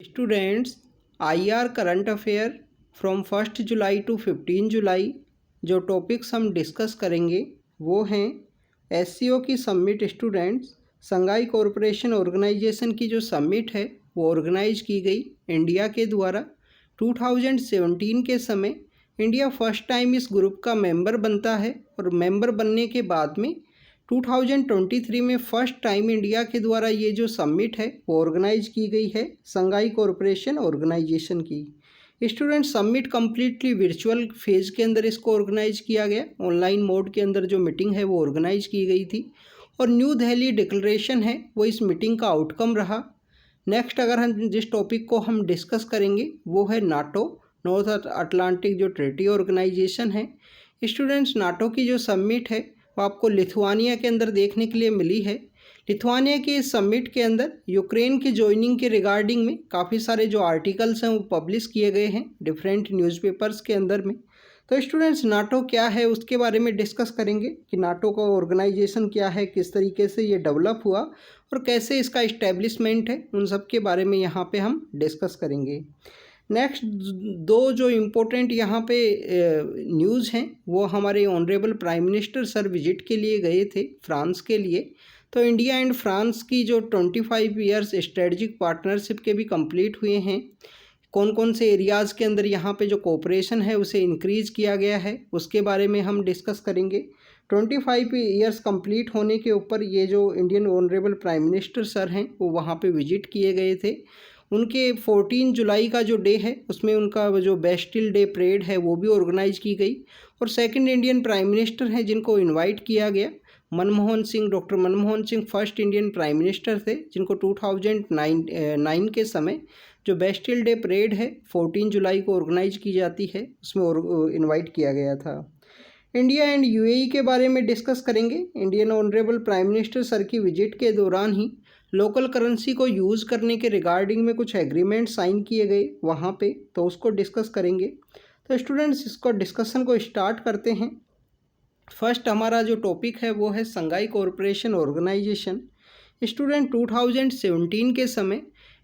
Students, IR current affair from 1 July to 15 July जो topics हम discuss करेंगे वो हैं SCO की summit. Students, Shanghai cooperation organisation की जो समिट है वो ऑर्गेनाइज की गई इंडिया के द्वारा 2017 के समय। इंडिया फर्स्ट टाइम इस ग्रुप का मेंबर बनता है और मेंबर बनने के बाद में 2023 में फर्स्ट टाइम इंडिया के द्वारा ये जो समिट है वो ऑर्गेनाइज की गई है संघाई कॉरपोरेशन ऑर्गेनाइजेशन की। Student, summit completely virtual phase के अंदर इसको ऑर्गेनाइज किया गया। ऑनलाइन मोड के अंदर जो मीटिंग है वो ऑर्गेनाइज की गई थी और न्यू दिल्ली डिक्लेरेशन है वो इस मीटिंग का आउटकम रहा। नेक्स्ट अगर हम जिस टॉपिक को हम डिस्कस करेंगे वो है नाटो, नॉर्थ अटलांटिक जो ट्रीटी ऑर्गेनाइजेशन है। स्टूडेंट्स, नाटो की जो समिट है वो आपको लिथुआनिया के अंदर देखने के लिए मिली है। लिथुआनिया के इस समिट के अंदर यूक्रेन की ज्वाइनिंग के रिगार्डिंग में काफ़ी सारे जो आर्टिकल्स हैं वो पब्लिश किए गए हैं डिफरेंट न्यूज़पेपर्स के अंदर में। तो स्टूडेंट्स, नाटो क्या है उसके बारे में डिस्कस करेंगे कि नाटो का ऑर्गेनाइजेशन क्या है, किस तरीके से ये डेवलप हुआ और कैसे इसका इस्टेब्लिशमेंट है, उन सब के बारे में यहाँ पे हम डिस्कस करेंगे। नेक्स्ट दो जो इम्पोर्टेंट यहाँ पे न्यूज़ हैं वो हमारे honourable prime minister sir visit के लिए गए थे फ्रांस के लिए। तो इंडिया एंड फ्रांस की जो 25 ईयर्स स्ट्रेटजिक पार्टनरशिप के भी कंप्लीट हुए हैं। कौन कौन से एरियाज़ के अंदर यहाँ पे जो कोऑपरेशन है उसे इंक्रीज़ किया गया है उसके बारे में हम डिस्कस करेंगे। 25 ईयर्स कंप्लीट होने के ऊपर ये जो Indian honourable prime minister sir हैं वो वहाँ पे विजिट किए गए थे। उनके 14 जुलाई का जो डे है उसमें उनका जो बेस्टिल डे परेड है वो भी ऑर्गेनाइज की गई और सेकंड इंडियन प्राइम मिनिस्टर हैं जिनको इनवाइट किया गया Manmohan Singh. Doctor Manmohan Singh first Indian prime minister थे जिनको 2009 के समय जो बेस्टिल डे परेड है 14 जुलाई को ऑर्गेनाइज की जाती है उसमें इनवाइट किया गया था। इंडिया एंड UAE के बारे में डिस्कस करेंगे। Indian honourable prime minister sir की विजिट के दौरान ही लोकल करेंसी को यूज़ करने के रिगार्डिंग में कुछ एग्रीमेंट साइन किए गए वहाँ पे, तो उसको डिस्कस करेंगे। तो स्टूडेंट्स, इसको डिस्कशन को स्टार्ट करते हैं। फर्स्ट हमारा जो टॉपिक है वो है संघाई कॉरपोरेशन ऑर्गेनाइजेशन। स्टूडेंट, 2017 के समय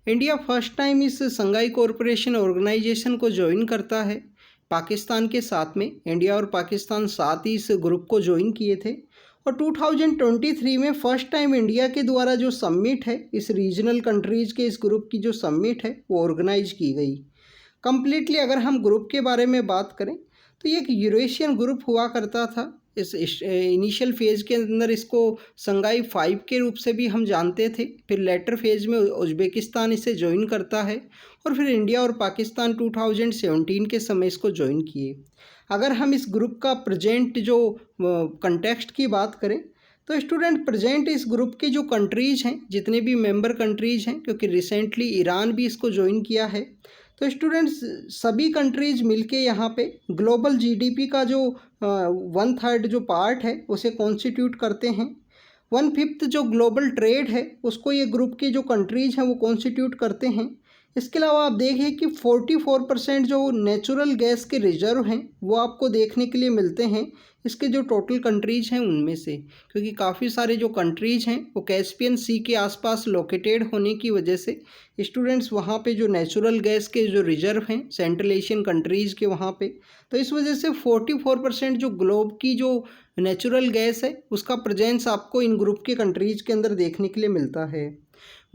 इंडिया फर्स्ट टाइम इस संघाई कॉरपोरेशन ऑर्गेनाइजेशन को ज्वाइन करता है पाकिस्तान के साथ में। इंडिया और पाकिस्तान साथ ही इस ग्रुप को ज्वाइन किए थे और 2023 में फर्स्ट टाइम इंडिया के द्वारा जो समिट है इस रीजनल कंट्रीज़ के इस ग्रुप की जो समिट है वो ऑर्गेनाइज की गई कम्प्लीटली। अगर हम ग्रुप के बारे में बात करें तो ये एक यूरेशियन ग्रुप हुआ करता था। इस इनिशियल फेज़ के अंदर इसको संघाई 5 के रूप से भी हम जानते थे, फिर लेटर फेज़ में उज़्बेकिस्तान इसे ज्वाइन करता है और फिर इंडिया और पाकिस्तान 2017 के समय इसको ज्वाइन किए। अगर हम इस ग्रुप का प्रेजेंट जो कंटेक्स्ट की बात करें तो स्टूडेंट, प्रेजेंट इस ग्रुप के जो कंट्रीज़ हैं, जितने भी मेंबर कंट्रीज़ हैं, क्योंकि रिसेंटली ईरान भी इसको ज्वाइन किया है, तो स्टूडेंट्स सभी कंट्रीज़ मिलके यहाँ पे ग्लोबल GDP का जो 1/3 जो पार्ट है उसे कॉन्स्टिट्यूट करते हैं। 1/5 जो ग्लोबल ट्रेड है उसको ये ग्रुप के जो कंट्रीज़ हैं वो कॉन्स्टिट्यूट करते हैं। इसके अलावा आप देखें कि 44% जो नेचुरल गैस के रिजर्व हैं वो आपको देखने के लिए मिलते हैं इसके जो टोटल कंट्रीज़ हैं उनमें से, क्योंकि काफ़ी सारे जो कंट्रीज़ हैं वो कैस्पियन सी के आसपास लोकेटेड होने की वजह से स्टूडेंट्स वहाँ पे जो नेचुरल गैस के जो रिजर्व हैं सेंट्रल एशियन कंट्रीज़ के वहाँ पे, तो इस वजह से 44% जो ग्लोब की जो नेचुरल गैस है उसका प्रेजेंस आपको इन ग्रुप के कंट्रीज़ के अंदर देखने के लिए मिलता है।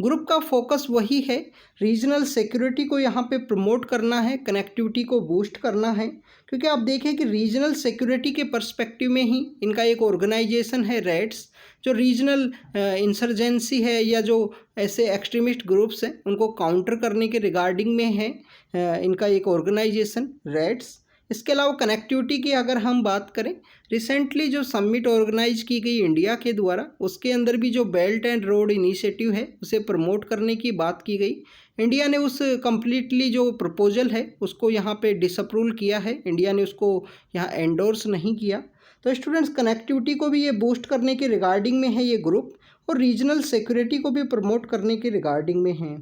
ग्रुप का फोकस वही है, रीजनल सिक्योरिटी को यहाँ पे प्रमोट करना है, कनेक्टिविटी को बूस्ट करना है, क्योंकि आप देखें कि रीजनल सिक्योरिटी के पर्सपेक्टिव में ही इनका एक ऑर्गेनाइजेशन है रेड्स, जो रीजनल इंसर्जेंसी है या जो ऐसे एक्सट्रीमिस्ट ग्रुप्स हैं उनको काउंटर करने के रिगार्डिंग में है इनका एक ऑर्गेनाइजेशन रेड्स। इसके अलावा कनेक्टिविटी की अगर हम बात करें, रिसेंटली जो समिट ऑर्गेनाइज की गई इंडिया के द्वारा उसके अंदर भी जो बेल्ट एंड रोड इनिशिएटिव है उसे प्रमोट करने की बात की गई। इंडिया ने उस कम्प्लीटली जो प्रपोजल है उसको यहाँ पे डिसअप्रूव किया है, इंडिया ने उसको यहाँ एंडोर्स नहीं किया। तो स्टूडेंट्स, कनेक्टिविटी को भी ये बूस्ट करने के रिगार्डिंग में है ये ग्रुप और रीजनल सिक्योरिटी को भी प्रमोट करने के रिगार्डिंग में है।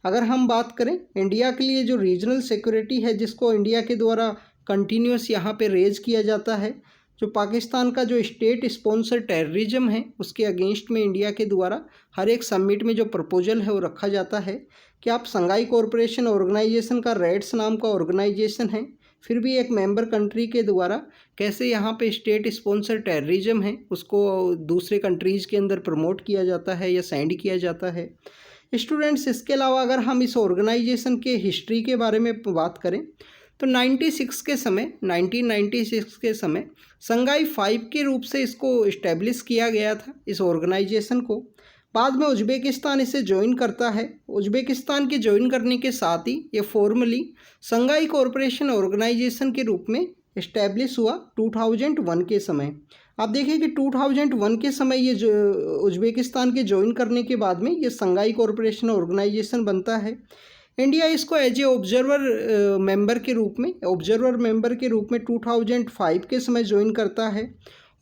अगर हम बात करें इंडिया के लिए जो रीजनल सिक्योरिटी है जिसको इंडिया के द्वारा कंटिन्यूस यहाँ पे रेज किया जाता है, जो पाकिस्तान का जो स्टेट स्पॉन्सर टेररिज्म है उसके अगेंस्ट में इंडिया के द्वारा हर एक समिट में जो प्रपोजल है वो रखा जाता है, कि आप संघाई कॉरपोरेशन ऑर्गेनाइजेशन का रेड्स नाम का ऑर्गेनाइजेशन है, फिर भी एक मेंबर कंट्री के द्वारा कैसे यहाँ पे स्टेट स्पॉन्सर टेररिज्म है उसको दूसरे कंट्रीज़ के अंदर प्रमोट किया जाता है या सेंड किया जाता है। स्टूडेंट्स, इसके अलावा अगर हम इस ऑर्गेनाइजेशन के हिस्ट्री के बारे में बात करें तो 1996 के समय संघाई 5 के रूप से इसको इस्टेब्लिश किया गया था, इस ऑर्गेनाइजेशन को। बाद में उज्बेकिस्तान इसे ज्वाइन करता है। उज्बेकिस्तान के ज्वाइन करने के साथ ही ये फॉर्मली संघाई कॉरपोरेशन ऑर्गेनाइजेशन के रूप में इस्टेब्लिश हुआ 2001 के समय। आप देखिए कि 2001 के समय ये जो उज्बेकिस्तान के ज्वाइन करने के बाद में ये संघाई कॉरपोरेशन ऑर्गेनाइजेशन बनता है। इंडिया इसको एज ए ऑब्जर्वर मेंबर के रूप में 2005 के समय ज्वाइन करता है।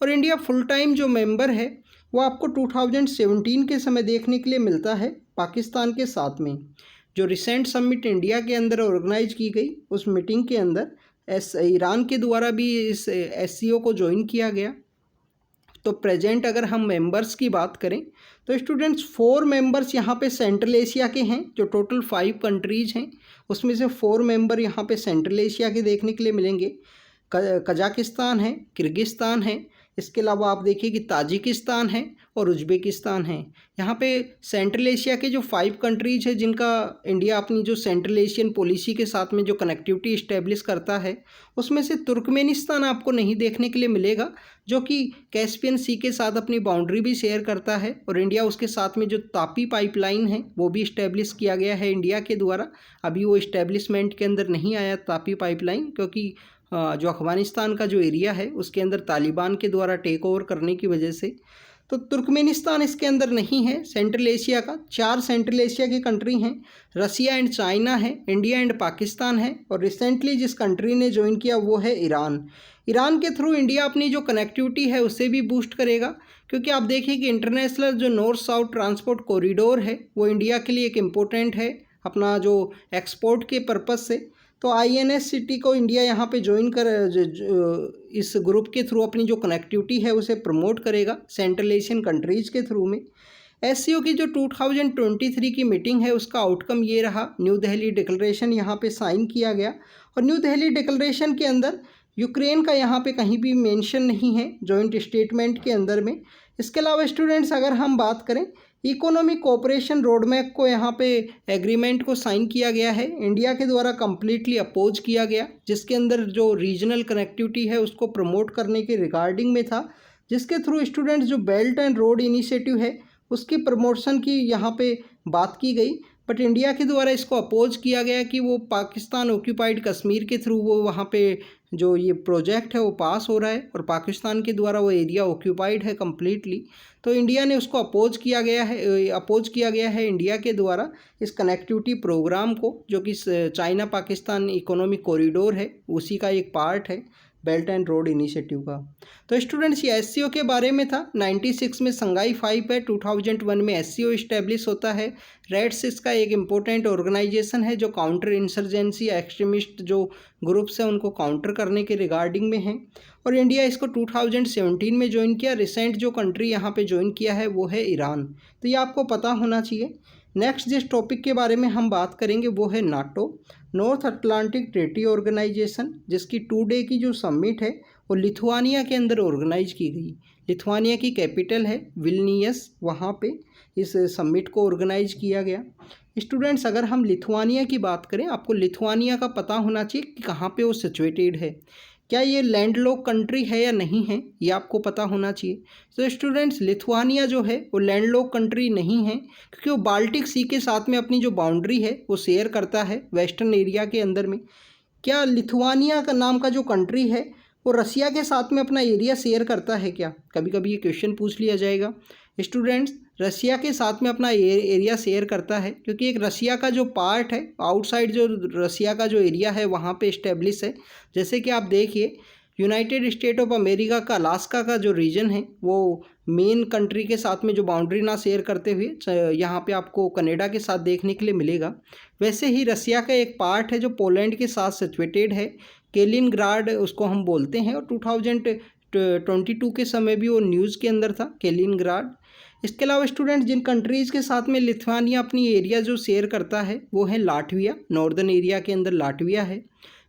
और इंडिया फुल टाइम जो मेंबर है वो आपको 2017 के समय देखने के लिए मिलता है पाकिस्तान के साथ में। जो रिसेंट समिट इंडिया के अंदर ऑर्गेनाइज की गई उस मीटिंग के अंदर ईरान के द्वारा भी इस SCO को ज्वाइन किया गया। तो प्रेजेंट अगर हम मेंबर्स की बात करें तो स्टूडेंट्स 4 मेंबर्स यहाँ पे सेंट्रल एशिया के हैं। जो टोटल 5 कंट्रीज हैं उसमें से 4 मेंबर यहाँ पे सेंट्रल एशिया के देखने के लिए मिलेंगे। कजाकिस्तान है, किर्गिस्तान है, इसके अलावा आप देखिए कि ताजिकिस्तान है और उज्बेकिस्तान है। यहाँ पे सेंट्रल एशिया के जो 5 कंट्रीज है जिनका इंडिया अपनी जो सेंट्रल एशियन पॉलिसी के साथ में जो कनेक्टिविटी इस्टेब्लिश करता है उसमें से तुर्कमेनिस्तान आपको नहीं देखने के लिए मिलेगा, जो कि कैस्पियन सी के साथ अपनी बाउंड्री भी शेयर करता है। और इंडिया उसके साथ में जो तापी पाइपलाइन है वो भी इस्टेब्लिश किया गया है इंडिया के द्वारा। अभी वो इस्टेब्लिशमेंट के अंदर नहीं आया तापी पाइपलाइन, क्योंकि जो अफगानिस्तान का जो एरिया है उसके अंदर तालिबान के द्वारा टेक ओवर करने की वजह से तो तुर्कमेनिस्तान इसके अंदर नहीं है। सेंट्रल एशिया का 4 सेंट्रल एशिया की कंट्री हैं, रसिया एंड चाइना है, इंडिया एंड पाकिस्तान है, और रिसेंटली जिस कंट्री ने ज्वाइन किया वो है ईरान। ईरान के थ्रू इंडिया अपनी जो कनेक्टिविटी है उससे भी बूस्ट करेगा, क्योंकि आप देखिए कि इंटरनेशनल जो नॉर्थ साउथ ट्रांसपोर्ट कॉरिडोर है वो इंडिया के लिए एक इम्पोर्टेंट है अपना जो एक्सपोर्ट के पर्पज़ से। तो INS सिटी को इंडिया यहाँ पे ज्वाइन कर इस ग्रुप के थ्रू अपनी जो कनेक्टिविटी है उसे प्रमोट करेगा सेंट्रल एशियन कंट्रीज़ के थ्रू में। SCO की जो 2023 की मीटिंग है उसका आउटकम ये रहा, न्यू दिल्ली डिक्लेरेशन यहाँ पे साइन किया गया। और न्यू दिल्ली डिक्लेरेशन के अंदर यूक्रेन का यहाँ पे कहीं भी मेंशन नहीं है जॉइंट स्टेटमेंट के अंदर में। इसके अलावा स्टूडेंट्स अगर हम बात करें इकोनॉमिक कोऑपरेशन रोड मैप को यहाँ पे एग्रीमेंट को साइन किया गया है, इंडिया के द्वारा कम्प्लीटली अपोज किया गया, जिसके अंदर जो रीजनल कनेक्टिविटी है उसको प्रमोट करने के रिगार्डिंग में था, जिसके थ्रू स्टूडेंट्स जो बेल्ट एंड रोड इनिशिएटिव है उसकी प्रमोशन की यहाँ पे बात की गई। बट इंडिया के द्वारा इसको अपोज किया गया कि वो पाकिस्तान ऑक्यूपाइड कश्मीर के थ्रू वो वहाँ पे जो ये प्रोजेक्ट है वो पास हो रहा है और पाकिस्तान के द्वारा वो एरिया ऑक्यूपाइड है कम्प्लीटली। तो इंडिया ने उसको अपोज किया गया है इंडिया के द्वारा इस कनेक्टिविटी प्रोग्राम को, जो कि चाइना पाकिस्तान इकोनॉमिक कॉरिडोर है उसी का एक पार्ट है बेल्ट एंड रोड इनिशिएटिव का। तो स्टूडेंट्स ये SCO के बारे में था। 96 में संघाई 5 है, 2001 में SCO इस्टेब्लिश होता है। रेड्स इसका एक इम्पोर्टेंट ऑर्गेनाइजेशन है जो काउंटर इंसर्जेंसी एक्सट्रीमिस्ट जो ग्रुप्स हैं उनको काउंटर करने के रिगार्डिंग में है। और इंडिया इसको 2017 में ज्वाइन किया। रिसेंट जो कंट्री यहाँ पे ज्वाइन किया है वो है ईरान। तो ये आपको पता होना चाहिए। नेक्स्ट जिस टॉपिक के बारे में हम बात करेंगे वो है NATO, North Atlantic Treaty Organisation, जिसकी 2 डे की जो समिट है वो लिथुआनिया के अंदर ऑर्गेनाइज की गई। लिथुआनिया की कैपिटल है विल्नियस, वहाँ पे इस समिट को ऑर्गेनाइज किया गया। स्टूडेंट्स अगर हम लिथुआनिया की बात करें, आपको लिथुआनिया का पता होना चाहिए कि कहाँ पे वो सिचुएटेड है, क्या ये लैंडलॉक कंट्री है या नहीं है, ये आपको पता होना चाहिए। तो स्टूडेंट्स लिथुआनिया जो है वो लैंडलॉक कंट्री नहीं है, क्योंकि वो बाल्टिक सी के साथ में अपनी जो बाउंड्री है वो शेयर करता है वेस्टर्न एरिया के अंदर में। क्या लिथुआनिया का नाम का जो कंट्री है वो रसिया के साथ में अपना एरिया शेयर करता है क्या? कभी कभी ये क्वेश्चन पूछ लिया जाएगा। स्टूडेंट्स रसिया के साथ में अपना एरिया शेयर करता है, क्योंकि एक रसिया का जो पार्ट है आउटसाइड जो रसिया का जो एरिया है वहाँ पे इस्टेब्लिश है। जैसे कि आप देखिए यूनाइटेड स्टेट ऑफ अमेरिका का अलास्का का जो रीजन है वो मेन कंट्री के साथ में जो बाउंड्री ना शेयर करते हुए यहाँ पे आपको कनाडा के साथ देखने के लिए मिलेगा। वैसे ही रसिया का एक पार्ट है जो पोलैंड के साथ सिचुएटेड है, कैलिनग्राड उसको हम बोलते हैं, और 2022 के समय भी वो न्यूज़ के अंदर था कैलिनग्राड। इसके अलावा स्टूडेंट जिन कंट्रीज़ के साथ में लिथुआनिया अपनी एरिया जो शेयर करता है वो है लाटविया, नॉर्दर्न एरिया के अंदर लाटविया है।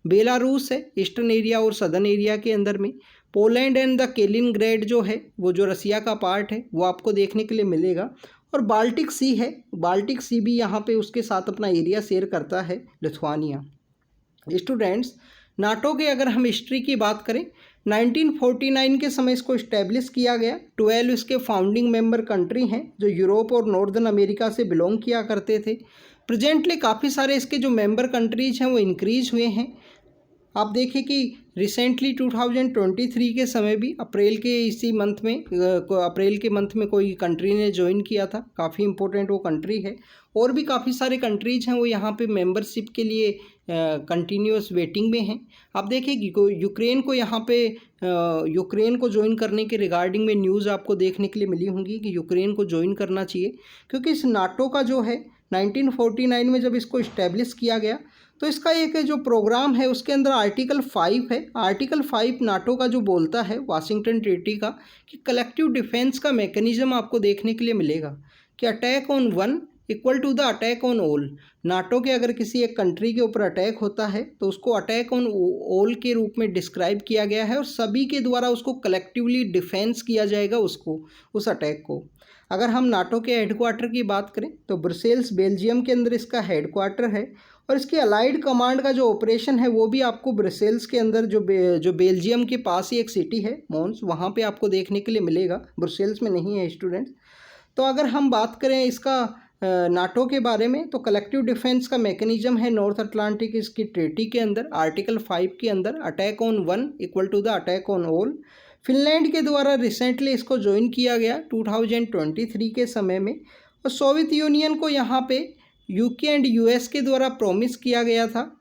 बेलारूस है ईस्टर्न एरिया और सदर्न एरिया के अंदर में। पोलैंड एंड द कैलिनग्रेड जो है वो जो रसिया का पार्ट है वो आपको देखने के लिए मिलेगा। और बाल्टिक सी है, बाल्टिक सी भी यहाँ पे उसके साथ अपना एरिया शेयर करता है लिथुआनिया। स्टूडेंट्स नाटो के अगर हम हिस्ट्री की बात करें 1949 के समय इसको इस्टेब्लिश किया गया। 12 इसके फाउंडिंग मेंबर कंट्री हैं जो यूरोप और नॉर्दर्न अमेरिका से बिलोंग किया करते थे। प्रेजेंटली काफ़ी सारे इसके जो मेंबर कंट्रीज हैं वो इंक्रीज हुए हैं। आप देखिए कि रिसेंटली 2023 के समय भी अप्रैल के इसी मंथ में अप्रैल के मंथ में कोई कंट्री ने ज्वाइन किया था, काफ़ी इंपॉर्टेंट वो कंट्री है। और भी काफ़ी सारे कंट्रीज हैं वो यहाँ पे मेंबरशिप के लिए कंटिन्यूस वेटिंग में हैं। आप देखिए कि यूक्रेन को यहाँ पे यूक्रेन को ज्वाइन करने के रिगार्डिंग में न्यूज़ आपको देखने के लिए मिली होंगी कि यूक्रेन को ज्वाइन करना चाहिए, क्योंकि इस नाटो का जो है 1949 में जब इसको इस्टेब्लिश किया गया तो इसका एक जो प्रोग्राम है उसके अंदर आर्टिकल 5 है। आर्टिकल 5 नाटो का जो बोलता है वाशिंगटन ट्रीटी का कि कलेक्टिव डिफेंस का मैकेनिज्म आपको देखने के लिए मिलेगा कि attack on one equal to the attack on all. NATO के अगर किसी एक कंट्री के ऊपर अटैक होता है तो उसको अटैक ऑन ऑल के रूप में डिस्क्राइब किया गया है और सभी के द्वारा उसको कलेक्टिवली डिफेंस किया जाएगा उसको, उस अटैक को। अगर हम नाटो के हेडक्वार्टर की बात करें तो ब्रसेल्स बेल्जियम के अंदर इसका हेडक्वार्टर है और इसकी अलाइड कमांड का जो ऑपरेशन है वो भी आपको ब्रसेल्स के अंदर जो बेल्जियम के पास ही एक सिटी है मोन्स, वहाँ पे आपको देखने के लिए मिलेगा, ब्रसेल्स में नहीं है स्टूडेंट्स। तो अगर हम बात करें इसका नाटो के बारे में तो कलेक्टिव डिफेंस का मैकेनिज्म है नॉर्थ अटलांटिक इसकी ट्रीटी के अंदर आर्टिकल 5 के अंदर attack on one equal to the attack on all. Finland के द्वारा रिसेंटली इसको ज्वाइन किया गया 2023 के समय में। और सोवियत यूनियन को यहाँ पे यूके एंड यूएस के द्वारा प्रॉमिस किया गया था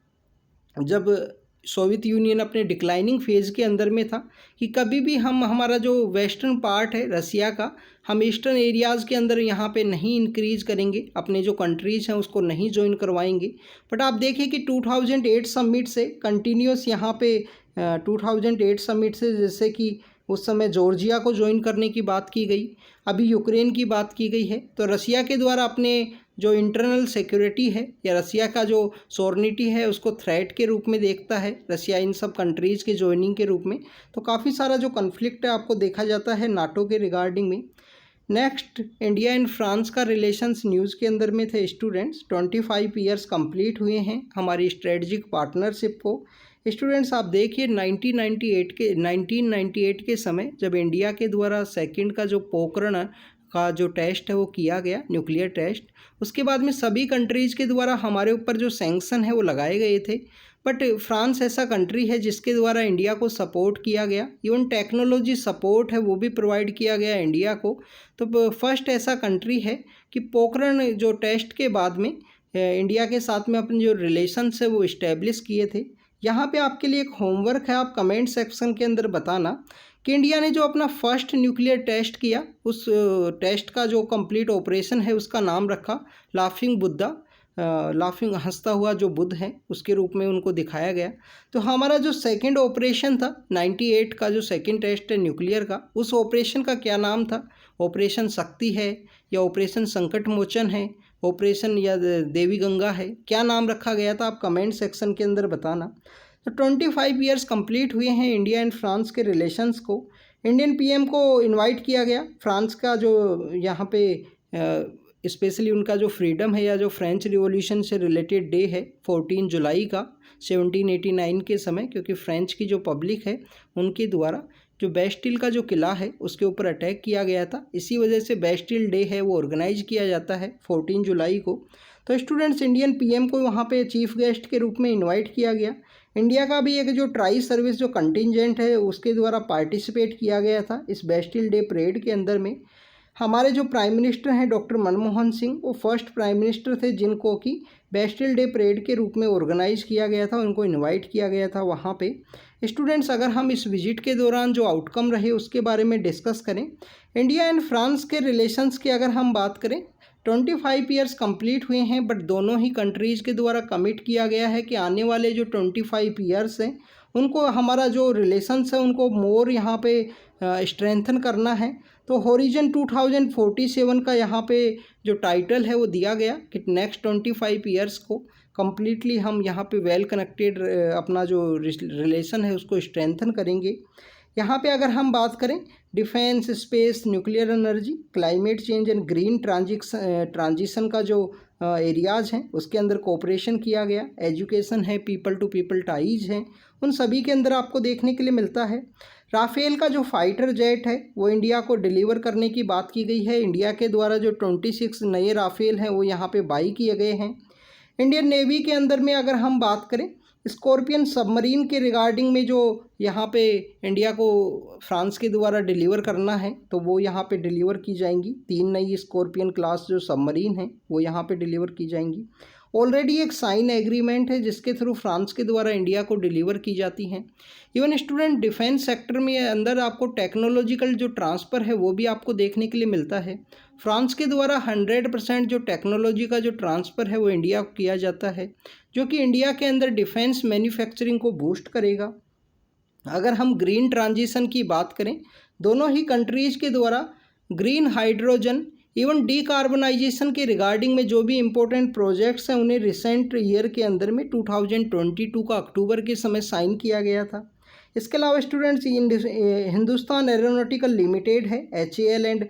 जब सोवियत यूनियन अपने डिक्लाइनिंग फेज़ के अंदर में था कि कभी भी हम हमारा जो वेस्टर्न पार्ट है रसिया का हम ईस्टर्न एरियाज़ के अंदर यहाँ पे नहीं इंक्रीज करेंगे, अपने जो कंट्रीज़ हैं उसको नहीं ज्वाइन करवाएंगे। बट आप देखिए कि 2008 समिट से कंटिन्यूस यहाँ पे 2008 समिट से जैसे कि उस समय जॉर्जिया को ज्वाइन करने की बात की गई, अभी यूक्रेन की बात की गई है। तो रसिया के द्वारा अपने जो इंटरनल सिक्योरिटी है या रसिया का जो सॉवरेनिटी है उसको थ्रेट के रूप में देखता है रसिया इन सब कंट्रीज़ के ज्वाइनिंग के रूप में। तो काफ़ी सारा जो कन्फ्लिक्ट है आपको देखा जाता है नाटो के रिगार्डिंग में। नेक्स्ट इंडिया एंड फ्रांस का रिलेशंस न्यूज़ के अंदर में थे स्टूडेंट्स। 25 ईयर्स कंप्लीट हुए हैं हमारी स्ट्रेटजिक पार्टनरशिप को। स्टूडेंट्स आप देखिए 1998 के समय जब इंडिया के द्वारा सेकंड का जो पोखरण का जो टेस्ट है वो किया गया, न्यूक्लियर टेस्ट, उसके बाद में सभी कंट्रीज़ के द्वारा हमारे ऊपर जो सैंक्शन है वो लगाए गए थे। बट फ्रांस ऐसा कंट्री है जिसके द्वारा इंडिया को सपोर्ट किया गया, इवन टेक्नोलॉजी सपोर्ट है वो भी प्रोवाइड किया गया इंडिया को। तो फर्स्ट ऐसा कंट्री है कि पोखरण जो टेस्ट के बाद में इंडिया के साथ में अपने जो रिलेशंस है वो इस्टेब्लिश किए थे। यहाँ पे आपके लिए एक होमवर्क है, आप कमेंट सेक्शन के अंदर बताना कि इंडिया ने जो अपना फर्स्ट न्यूक्लियर टेस्ट किया उस टेस्ट का जो कंप्लीट ऑपरेशन है उसका नाम रखा लाफिंग बुद्धा, लाफिंग हंसता हुआ जो बुद्ध है उसके रूप में उनको दिखाया गया। तो हमारा जो सेकंड ऑपरेशन था 98 का जो सेकंड टेस्ट है न्यूक्लियर का, उस ऑपरेशन का क्या नाम था? ऑपरेशन शक्ति है या ऑपरेशन संकट मोचन है, ऑपरेशन या देवी गंगा है, क्या नाम रखा गया था? आप कमेंट सेक्शन के अंदर बताना। तो 25 ईयर्स कंप्लीट हुए हैं इंडिया एंड फ्रांस के रिलेशंस को। इंडियन पीएम को इनवाइट किया गया। फ्रांस का जो यहाँ पे स्पेशली उनका जो फ्रीडम है या जो फ्रेंच रिवॉल्यूशन से रिलेटेड डे है 14 जुलाई का 1789 के समय, क्योंकि फ्रेंच की जो पब्लिक है उनके द्वारा जो बेस्टिल का जो किला है उसके ऊपर अटैक किया गया था, इसी वजह से बेस्टिल डे है वो ऑर्गेनाइज किया जाता है 14 जुलाई को। तो स्टूडेंट्स इंडियन पीएम को वहाँ पे चीफ गेस्ट के रूप में इनवाइट किया गया। इंडिया का भी एक जो ट्राई सर्विस जो कंटिजेंट है उसके द्वारा पार्टिसिपेट किया गया था इस बेस्टिल डे परेड के अंदर में। हमारे जो प्राइम मिनिस्टर हैं डॉक्टर मनमोहन सिंह, वो फर्स्ट प्राइम मिनिस्टर थे जिनको कि बेस्टिल डे परेड के रूप में ऑर्गेनाइज किया गया था, उनको इनवाइट किया गया था वहाँ पे। स्टूडेंट्स अगर हम इस विजिट के दौरान जो आउटकम रहे उसके बारे में डिस्कस करें, इंडिया एंड फ्रांस के रिलेशंस की अगर हम बात करें 25 ईयर्स कंप्लीट हुए हैं, बट दोनों ही कंट्रीज़ के द्वारा कमिट किया गया है कि आने वाले जो 25 ईयर्स हैं उनको हमारा जो रिलेशंस है उनको मोर यहाँ पे स्ट्रेंथन करना है। तो हॉरिजन 2047 का यहाँ पे जो टाइटल है वो दिया गया कि नेक्स्ट 25 ईयर्स को कम्प्लीटली हम यहाँ पे वेल कनेक्टेड अपना जो रिलेशन है उसको स्ट्रेंथन करेंगे। यहाँ पे अगर हम बात करें defence, space, nuclear energy, climate change and green transition का जो एरियाज़ हैं उसके अंदर कोऑपरेशन किया गया। एजुकेशन है, पीपल टू पीपल टाइज हैं, उन सभी के अंदर आपको देखने के लिए मिलता है। राफेल का जो फाइटर जेट है वो इंडिया को डिलीवर करने की बात की गई है। इंडिया के द्वारा जो 26 नए राफेल हैं वो यहाँ पे बाई किए गए हैं। इंडियन नेवी के अंदर में अगर हम बात करें स्कॉर्पियन सबमरीन के रिगार्डिंग में जो यहाँ पे इंडिया को फ्रांस के द्वारा डिलीवर करना है तो वो यहाँ पे डिलीवर की जाएंगी। 3 नई स्कॉर्पियन क्लास जो सबमरीन हैं वो यहाँ पे डिलीवर की जाएंगी। ऑलरेडी एक साइन एग्रीमेंट है जिसके थ्रू फ्रांस के द्वारा इंडिया को डिलीवर की जाती हैं। इवन स्टूडेंट डिफेंस सेक्टर में अंदर आपको टेक्नोलॉजिकल जो ट्रांसफ़र है वो भी आपको देखने के लिए मिलता है। फ्रांस के द्वारा 100% जो टेक्नोलॉजी का जो ट्रांसफ़र है वो इंडिया को किया जाता है, जो कि इंडिया के अंदर डिफेंस मैन्युफैक्चरिंग को बूस्ट करेगा। अगर हम ग्रीन ट्रांजिशन की बात करें, दोनों ही कंट्रीज़ के द्वारा ग्रीन हाइड्रोजन इवन डीकार्बनाइजेशन के रिगार्डिंग में जो भी इम्पोर्टेंट प्रोजेक्ट्स हैं उन्हें रिसेंट ईयर के अंदर में 2022 का अक्टूबर के समय साइन किया गया था। इसके अलावा स्टूडेंट्स हिंदुस्तान एरोनॉटिकल लिमिटेड है, HAL एंड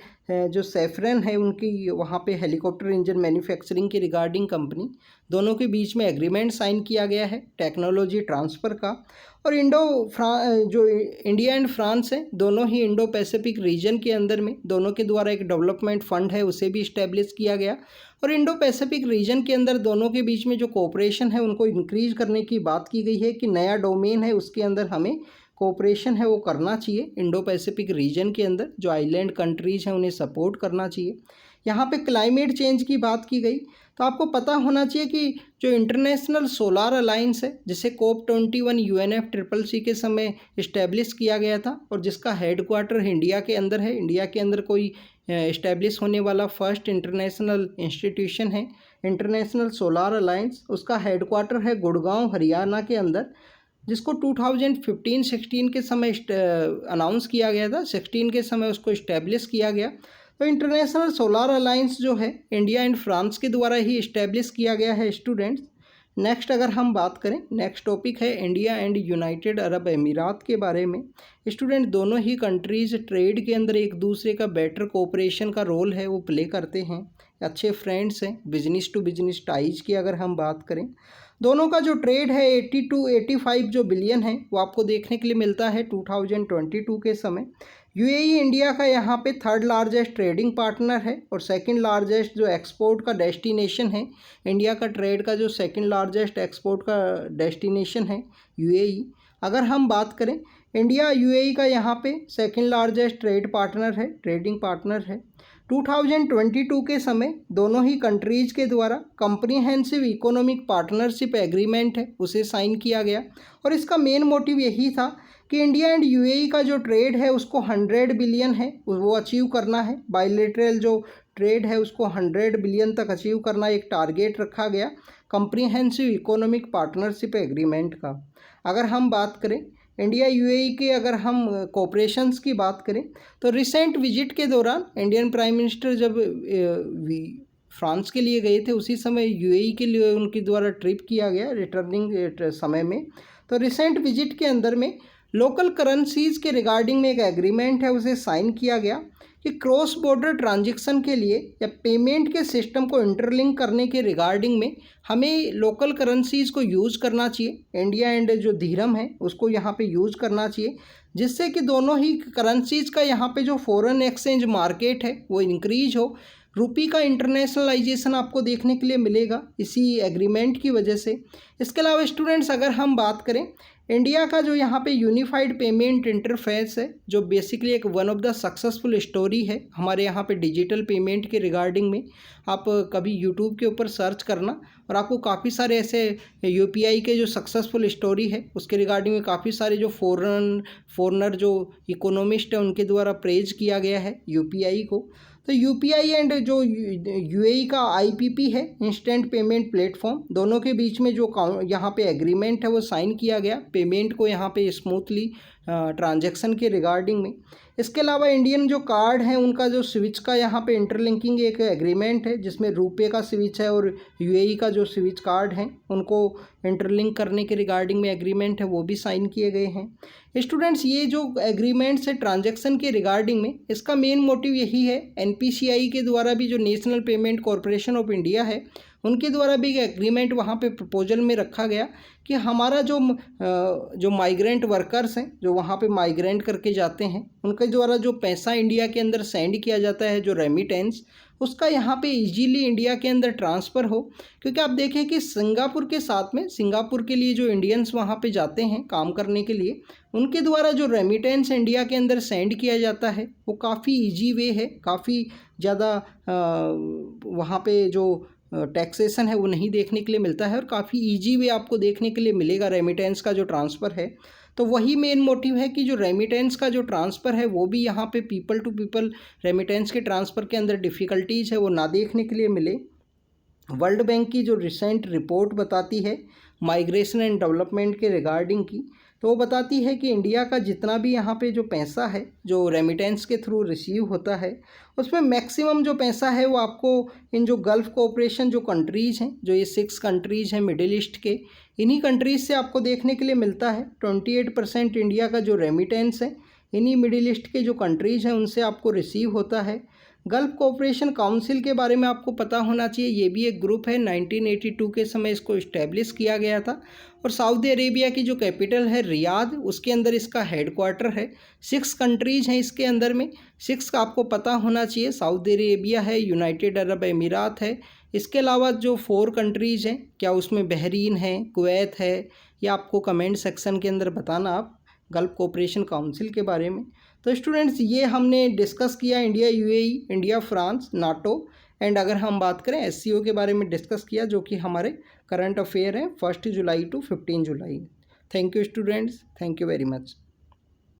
जो सेफ्रन है उनकी वहाँ पे हेलीकॉप्टर इंजन मैन्युफैक्चरिंग की रिगार्डिंग कंपनी, दोनों के बीच में एग्रीमेंट साइन किया गया है टेक्नोलॉजी ट्रांसफ़र का। और जो इंडिया एंड फ्रांस है दोनों ही इंडो पैसिफिक रीजन के अंदर में दोनों के द्वारा एक डेवलपमेंट फ़ंड है उसे भी इस्टेब्लिश किया गया। और इंडो पैसिफिक रीजन के अंदर दोनों के बीच में जो कोऑपरेशन है उनको इंक्रीज करने की बात की गई है कि नया डोमेन है उसके अंदर हमें कोऑपरेशन है वो करना चाहिए। इंडो पैसिफिक रीजन के अंदर जो आइलैंड कंट्रीज़ हैं उन्हें सपोर्ट करना चाहिए। यहाँ पे क्लाइमेट चेंज की बात की गई तो आपको पता होना चाहिए कि जो इंटरनेशनल सोलार अलायंस है जिसे COP21 UNFCCC के समय इस्टेब्लिश किया गया था और जिसका हेडक्वार्टर इंडिया के अंदर है, इंडिया के अंदर कोई इस्टेब्लिश होने वाला फर्स्ट इंटरनेशनल इंस्टीट्यूशन है इंटरनेशनल सोलार अलायंस, उसका हेडक्वार्टर है गुड़गांव हरियाणा के अंदर, जिसको 2015-16 के समय अनाउंस किया गया था। 16 के समय उसको इस्टेब्लिश किया गया। तो इंटरनेशनल सोलार अलायंस जो है इंडिया एंड फ्रांस के द्वारा ही इस्टेब्लिश किया गया है स्टूडेंट्स। नेक्स्ट अगर हम बात करें, नेक्स्ट टॉपिक है इंडिया एंड यूनाइटेड अरब अमीरात के बारे में। स्टूडेंट दोनों ही कंट्रीज़ ट्रेड के अंदर एक दूसरे का बेटर कोऑपरेशन का रोल है वो प्ले करते हैं, अच्छे फ्रेंड्स हैं। बिजनेस टू बिजनेस टाइज की अगर हम बात करें, दोनों का जो ट्रेड है 80 to 85 जो बिलियन है वो आपको देखने के लिए मिलता है 2022 के समय। UAE इंडिया का यहाँ पे 3rd लार्जेस्ट ट्रेडिंग पार्टनर है और 2nd लार्जेस्ट जो एक्सपोर्ट का डेस्टिनेशन है। इंडिया का ट्रेड का जो 2nd लार्जेस्ट एक्सपोर्ट का डेस्टिनेशन है UAE। अगर हम बात करें इंडिया UAE का यहाँ पे 2nd लार्जेस्ट ट्रेडिंग पार्टनर है। 2022 के समय दोनों ही कंट्रीज़ के द्वारा कम्प्रीहेंसिव इकोनॉमिक पार्टनरशिप एग्रीमेंट है उसे साइन किया गया और इसका मेन मोटिव यही था कि इंडिया एंड UAE का जो ट्रेड है उसको 100 बिलियन है वो अचीव करना है। बायलैटरल जो ट्रेड है उसको 100 बिलियन तक अचीव करना एक टारगेट रखा गया कम्प्रीहेंसिव इकोनॉमिक पार्टनरशिप एग्रीमेंट का। अगर हम बात करें इंडिया UAE के, अगर हम कोऑपरेशंस की बात करें तो रिसेंट विजिट के दौरान इंडियन प्राइम मिनिस्टर जब फ्रांस के लिए गए थे उसी समय UAE के लिए उनके द्वारा ट्रिप किया गया रिटर्निंग समय में। तो रिसेंट विजिट के अंदर में लोकल करेंसीज़ के रिगार्डिंग में एक एग्रीमेंट है उसे साइन किया गया कि क्रॉस बॉर्डर ट्रांजैक्शन के लिए या पेमेंट के सिस्टम को इंटरलिंक करने के रिगार्डिंग में हमें लोकल करेंसीज़ को यूज़ करना चाहिए। इंडिया एंड जो दिरहम है उसको यहाँ पे यूज़ करना चाहिए, जिससे कि दोनों ही करेंसीज़ का यहाँ पे जो फॉरेन एक्सचेंज मार्केट है वो इंक्रीज हो। रुपी का इंटरनेशनलाइजेशन आपको देखने के लिए मिलेगा इसी एग्रीमेंट की वजह से। इसके अलावा स्टूडेंट्स अगर हम बात करें इंडिया का जो यहाँ पे यूनिफाइड पेमेंट इंटरफेस है जो बेसिकली एक one of the successful story है हमारे यहाँ पे डिजिटल पेमेंट के रिगार्डिंग में। आप कभी यूट्यूब के ऊपर सर्च करना और आपको काफ़ी सारे ऐसे UPI के जो सक्सेसफुल स्टोरी है उसके रिगार्डिंग में काफ़ी सारे जो फॉरनर जो इकोनॉमिस्ट है उनके द्वारा प्रेज किया गया है UPI को। तो UPI एंड जो UAE का IPP है इंस्टेंट पेमेंट प्लेटफॉर्म, दोनों के बीच में जो यहाँ पे एग्रीमेंट है वो साइन किया गया पेमेंट को यहाँ पे स्मूथली ट्रांजैक्शन के रिगार्डिंग में। इसके अलावा इंडियन जो कार्ड हैं उनका जो स्विच का यहाँ पे इंटरलिंकिंग एक एग्रीमेंट है, जिसमें रुपए का स्विच है और यूएई का जो स्विच कार्ड हैं उनको इंटरलिंक करने के रिगार्डिंग में एग्रीमेंट है, वो भी साइन किए गए हैं। स्टूडेंट्स, ये जो एग्रीमेंट्स है ट्रांजैक्शन के रिगार्डिंग में, इसका मेन मोटिव यही है, एनपीसीआई के द्वारा भी जो national payment corporation of India है उनके द्वारा भी एक एग्रीमेंट वहाँ पे प्रपोजल में रखा गया कि हमारा जो माइग्रेंट वर्कर्स हैं जो वहाँ पे माइग्रेंट करके जाते हैं उनके द्वारा जो पैसा इंडिया के अंदर सेंड किया जाता है, जो रेमिटेंस, उसका यहाँ पे इजीली इंडिया के अंदर ट्रांसफ़र हो। क्योंकि आप देखें कि सिंगापुर के साथ में, सिंगापुर के लिए जो इंडियंस वहाँ पे जाते हैं काम करने के लिए, उनके द्वारा जो रेमिटेंस इंडिया के अंदर सेंड किया जाता है वो काफ़ी इजी वे है, काफ़ी ज़्यादा वहाँ पे जो टैक्सेशन है वो नहीं देखने के लिए मिलता है और काफ़ी इजी वे आपको देखने के लिए मिलेगा रेमिटेंस का जो ट्रांसफ़र है। तो वही मेन मोटिव है कि जो रेमिटेंस का जो ट्रांसफ़र है वो भी यहाँ पे पीपल टू पीपल रेमिटेंस के ट्रांसफ़र के अंदर डिफ़िकल्टीज़ है वो ना देखने के लिए मिले। वर्ल्ड बैंक की जो रिसेंट रिपोर्ट बताती है माइग्रेशन एंड डेवलपमेंट के रिगार्डिंग की, तो वो बताती है कि इंडिया का जितना भी यहाँ पे जो पैसा है जो रेमिटेंस के थ्रू रिसीव होता है, उसमें मैक्सिमम जो पैसा है वो आपको इन जो गल्फ़ कोऑपरेशन जो कंट्रीज़ हैं, जो ये 6 कंट्रीज़ हैं मिडिल ईस्ट के, इन्हीं कंट्रीज़ से आपको देखने के लिए मिलता है। 28% इंडिया का जो रेमिटेंस है इन्हीं मिडिल ईस्ट के जो कंट्रीज़ हैं उनसे आपको रिसीव होता है। गल्फ़ कोऑपरेशन काउंसिल के बारे में आपको पता होना चाहिए, ये भी एक ग्रुप है, 1982 के समय इसको इस्टेब्लिश किया गया था और सऊदी अरेबिया की जो कैपिटल है रियाद, उसके अंदर इसका हेडक्वार्टर है। 6 कंट्रीज़ हैं इसके अंदर में, 6 का आपको पता होना चाहिए, सऊदी अरेबिया है, यूनाइटेड अरब अमीरात है, इसके अलावा जो 4 कंट्रीज़ हैं, क्या उसमें बहरीन है, कुवैत है, या आपको कमेंट सेक्शन के अंदर बताना आप गल्फ़ कोऑपरेशन काउंसिल के बारे में। तो स्टूडेंट्स, ये हमने डिस्कस किया India UAE, India France, NATO and अगर हम बात करें एससीओ के बारे में डिस्कस किया, जो कि हमारे करंट अफेयर हैं 1 जुलाई टू 15 जुलाई। Thank you students, thank you very much.